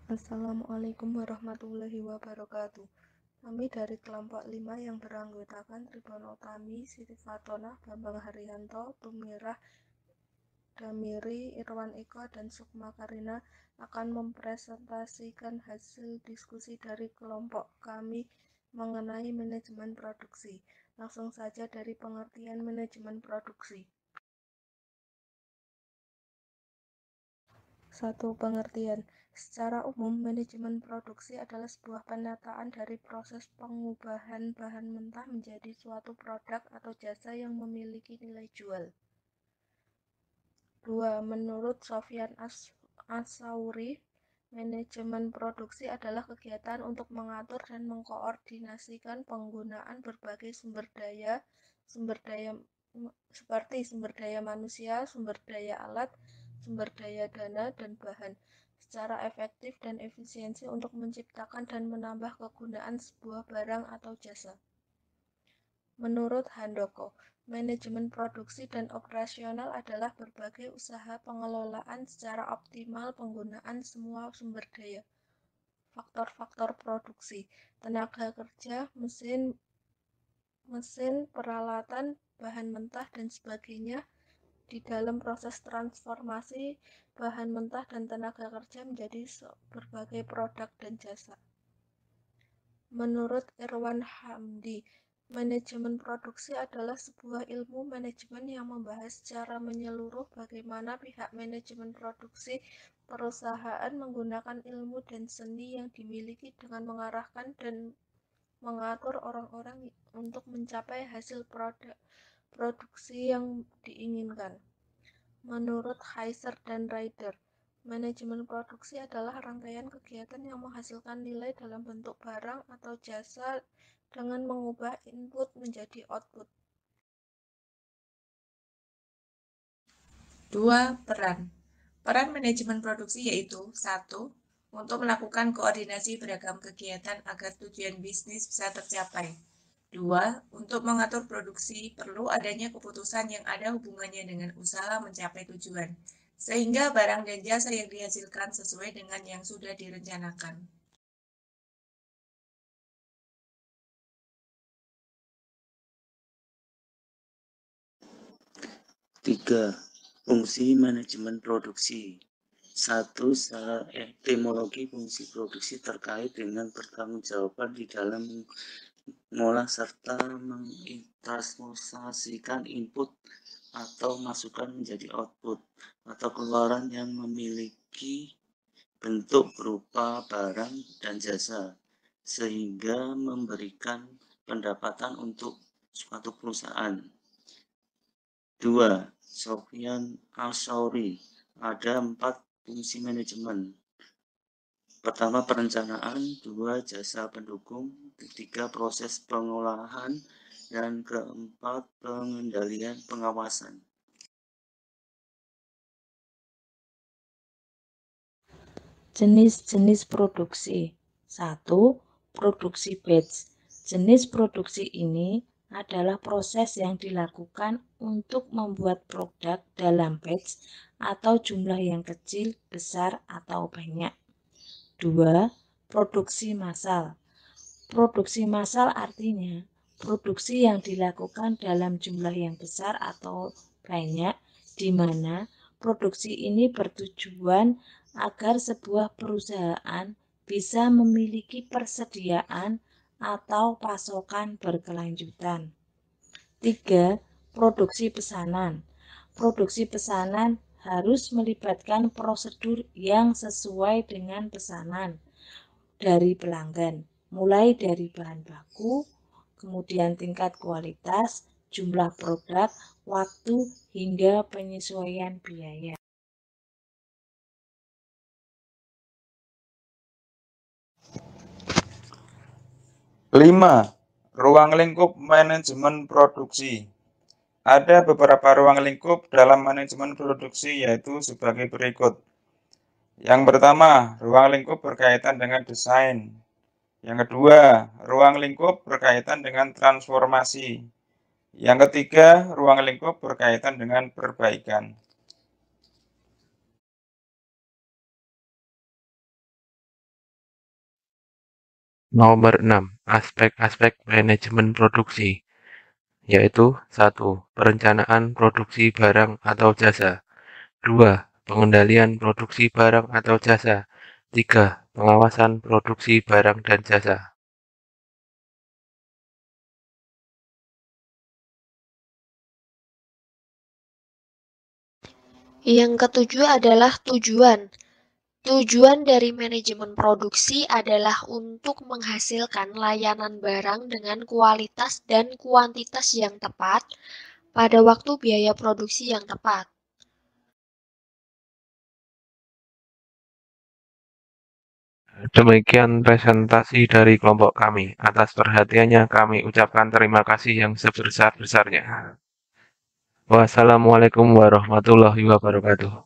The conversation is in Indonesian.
Assalamualaikum warahmatullahi wabarakatuh. Kami dari kelompok 5 yang beranggotakan Tribono Utami, Siti Fatonah, Bambang Haryanto, Tumirah, Damiri, Irwan Eko, dan Sukma Karina akan mempresentasikan hasil diskusi dari kelompok kami mengenai manajemen produksi. Langsung saja dari pengertian manajemen produksi. 1. Pengertian. Secara umum, manajemen produksi adalah sebuah penataan dari proses pengubahan bahan mentah menjadi suatu produk atau jasa yang memiliki nilai jual. 2. Menurut Sofyan Asauri, manajemen produksi adalah kegiatan untuk mengatur dan mengkoordinasikan penggunaan berbagai sumber daya seperti sumber daya manusia, sumber daya alat, sumber daya dana, dan bahan secara efektif dan efisiensi untuk menciptakan dan menambah kegunaan sebuah barang atau jasa. Menurut Handoko, manajemen produksi dan operasional adalah berbagai usaha pengelolaan secara optimal penggunaan semua sumber daya. Faktor-faktor produksi, tenaga kerja, mesin, peralatan, bahan mentah, dan sebagainya di dalam proses transformasi bahan mentah dan tenaga kerja menjadi berbagai produk dan jasa. Menurut Irwan Hamdi, manajemen produksi adalah sebuah ilmu manajemen yang membahas secara menyeluruh bagaimana pihak manajemen produksi perusahaan menggunakan ilmu dan seni yang dimiliki dengan mengarahkan dan mengatur orang-orang untuk mencapai hasil produksi yang diinginkan. Menurut Heiser dan Ryder, manajemen produksi adalah rangkaian kegiatan yang menghasilkan nilai dalam bentuk barang atau jasa dengan mengubah input menjadi output. 2. Peran manajemen produksi yaitu 1. Untuk melakukan koordinasi beragam kegiatan agar tujuan bisnis bisa tercapai. 2. Untuk mengatur produksi, perlu adanya keputusan yang ada hubungannya dengan usaha mencapai tujuan, sehingga barang dan jasa yang dihasilkan sesuai dengan yang sudah direncanakan. Tiga, fungsi manajemen produksi. 1. Secara etimologi, fungsi produksi terkait dengan pertanggungjawaban di dalam mengolah serta menginvestasikan input atau masukan menjadi output atau keluaran yang memiliki bentuk berupa barang dan jasa sehingga memberikan pendapatan untuk suatu perusahaan. 2. Sofyan Asauri, ada 4 fungsi manajemen. Pertama, perencanaan. 2. Jasa pendukung. 3. Proses pengolahan. Dan 4. Pengendalian pengawasan. Jenis-jenis produksi. 1. Produksi batch. Jenis produksi ini adalah proses yang dilakukan untuk membuat produk dalam batch atau jumlah yang kecil, besar, atau banyak. 2. Produksi massal. Produksi massal artinya produksi yang dilakukan dalam jumlah yang besar atau banyak, di mana produksi ini bertujuan agar sebuah perusahaan bisa memiliki persediaan atau pasokan berkelanjutan. 3. Produksi pesanan. Produksi pesanan harus melibatkan prosedur yang sesuai dengan pesanan dari pelanggan, mulai dari bahan baku, kemudian tingkat kualitas, jumlah produk, waktu, hingga penyesuaian biaya. 5. Ruang lingkup manajemen produksi. Ada beberapa ruang lingkup dalam manajemen produksi yaitu sebagai berikut. Yang pertama, ruang lingkup berkaitan dengan desain. Yang kedua, ruang lingkup berkaitan dengan transformasi. Yang ketiga, ruang lingkup berkaitan dengan perbaikan. Nomor 6. Aspek-aspek manajemen produksi, yaitu 1. Perencanaan produksi barang atau jasa. 2. Pengendalian produksi barang atau jasa. 3. Pengawasan produksi barang dan jasa. Yang ketujuh adalah tujuan. Tujuan dari manajemen produksi adalah untuk menghasilkan layanan barang dengan kualitas dan kuantitas yang tepat pada waktu biaya produksi yang tepat. Demikian presentasi dari kelompok kami. Atas perhatiannya kami ucapkan terima kasih yang sebesar-besarnya. Wassalamualaikum warahmatullahi wabarakatuh.